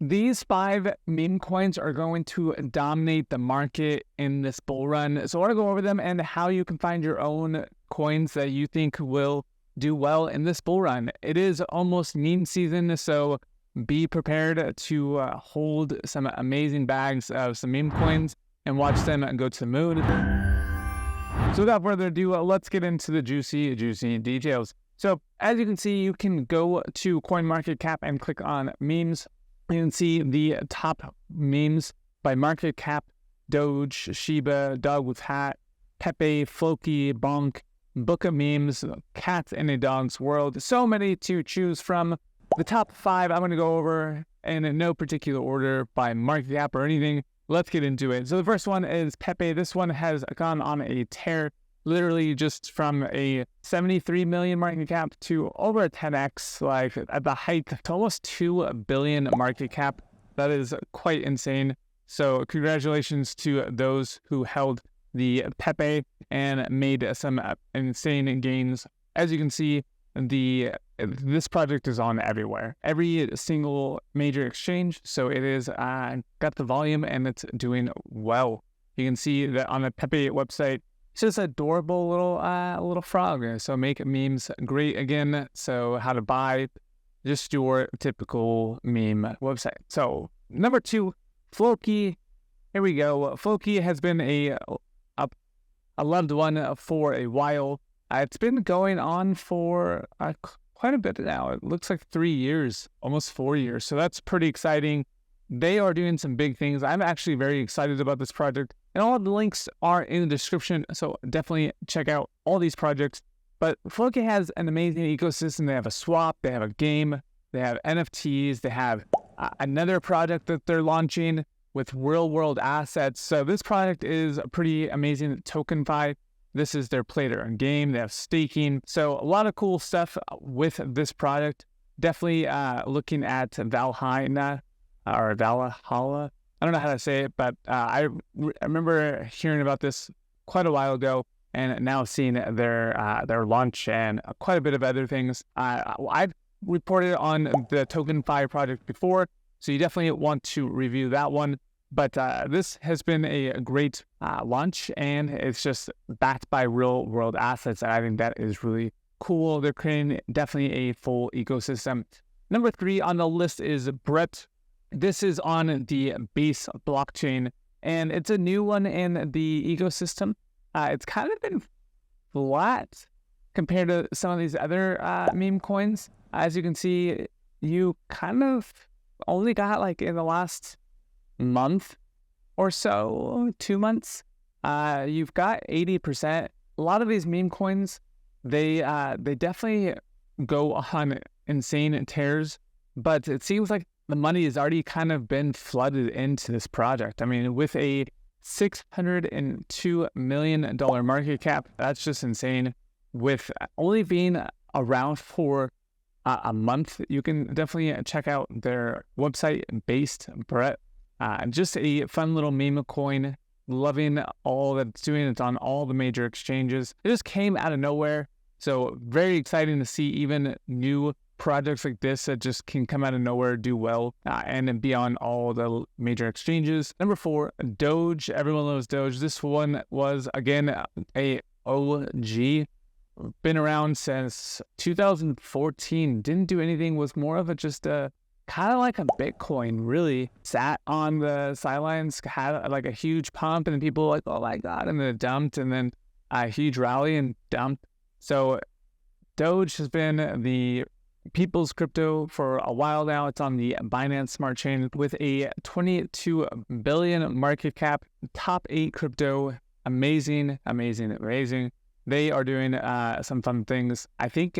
These 5 meme coins are going to dominate the market in this bull run. So I want to go over them and how you can find your own coins that you think will do well in this bull run. It is almost meme season, so be prepared to hold some amazing bags of some meme coins and watch them go to the moon. So without further ado, let's get into the juicy details. So as you can see, you can go to CoinMarketCap and click on memes. You can see the top memes by market cap: Doge, Shiba, Dog with Hat, Pepe, Floki, Bonk, Book of Memes, Cats in a Dog's World. So many to choose from. The top 5 I'm going to go over in no particular order by market cap or anything. Let's get into it. So the first one is Pepe. This one has gone on a tear, literally just from a 73 million market cap to over a 10x, like at the height to almost 2 billion market cap. That is quite insane. So congratulations to those who held the Pepe and made some insane gains. As you can see, this project is on everywhere, every single major exchange. So it is got the volume and it's doing well. You can see that on the Pepe website. It's just adorable little frog. So make memes great again. So how to buy, just your typical meme website. So number 2, Floki. Here we go. Floki has been a loved one for a while. It's been going on for quite a bit now. It looks like 3 years, almost 4 years. So that's pretty exciting. They are doing some big things. I'm actually very excited about this project. And all of the links are in the description. So definitely check out all these projects. But Floki has an amazing ecosystem. They have a swap. They have a game. They have NFTs. They have another project that they're launching with real world assets. So this project is pretty amazing. TokenFi. This is their play to earn game. They have staking. So a lot of cool stuff with this product. Definitely looking at Valhalla or Valhalla. I don't know how to say it, but I remember hearing about this quite a while ago and now seeing their launch and quite a bit of other things. I've reported on the TokenFi project before, so you definitely want to review that one. But this has been a great launch, and it's just backed by real world assets. And I think that is really cool. They're creating definitely a full ecosystem. Number 3 on the list is Brett. This is on the Base blockchain, and it's a new one in the ecosystem. It's kind of been flat compared to some of these other meme coins. As you can see, you kind of only got like in the last month or so, 2 months, you've got 80%. A lot of these meme coins, they definitely go on insane tears, but it seems like the money has already kind of been flooded into this project. I mean, with a $602 million market cap, that's just insane. With only being around for a month, you can definitely check out their website, Based Brett. Just a fun little meme coin. Loving all that it's doing. It's on all the major exchanges. It just came out of nowhere. So very exciting to see even new projects like this that just can come out of nowhere, do well, and be on all the major exchanges. Number 4, Doge. Everyone loves Doge. This one was, again, a OG. Been around since 2014. Didn't do anything. Was more of a just a kind of like a Bitcoin, really. Sat on the sidelines, had like a huge pump, and people were like, oh my God, and then it dumped, and then a huge rally and dumped. So Doge has been the people's crypto for a while now. It's on the Binance Smart Chain with a 22 billion market cap, top 8 crypto. Amazing. They are doing some fun things. I think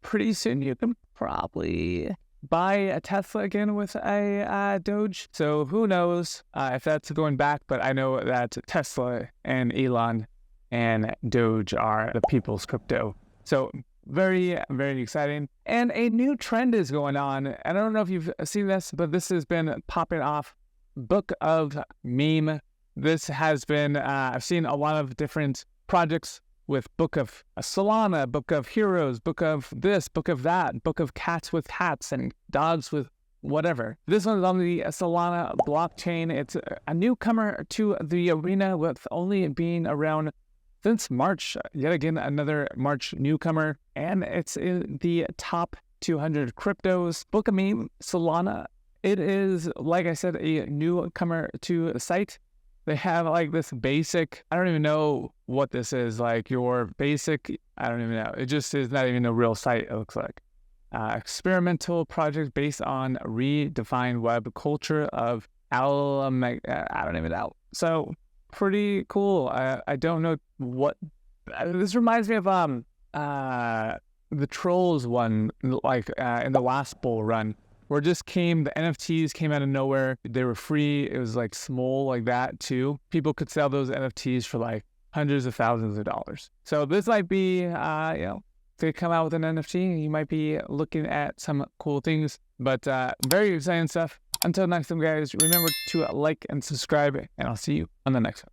pretty soon you can probably buy a Tesla again with a Doge. So who knows if that's going back, but I know that Tesla and Elon and Doge are the people's crypto. So very, very exciting. And a new trend is going on. And I don't know if you've seen this, but this has been popping off. Book of Meme. This has been, I've seen a lot of different projects with Book of Solana, Book of Heroes, Book of this, Book of that, Book of Cats with hats and dogs with whatever. This one's on the Solana blockchain. It's a newcomer to the arena with only being around since March. Yet again, another March newcomer, and it's in the top 200 cryptos. Book a meme, Solana. It is, like I said, a newcomer to the site. They have like this basic, I don't even know what this is, like your basic, I don't even know. It just is not even a real site, it looks like. Experimental project based on redefined web culture of I don't even know. So pretty cool. I don't know what, this reminds me of the Trolls one, like in the last bull run, where just the NFTs came out of nowhere. They were free. It was like small like that too. People could sell those NFTs for like hundreds of thousands of dollars. So this might be, if they come out with an NFT, you might be looking at some cool things, but very exciting stuff. Until next time, guys, remember to like and subscribe, and I'll see you on the next one.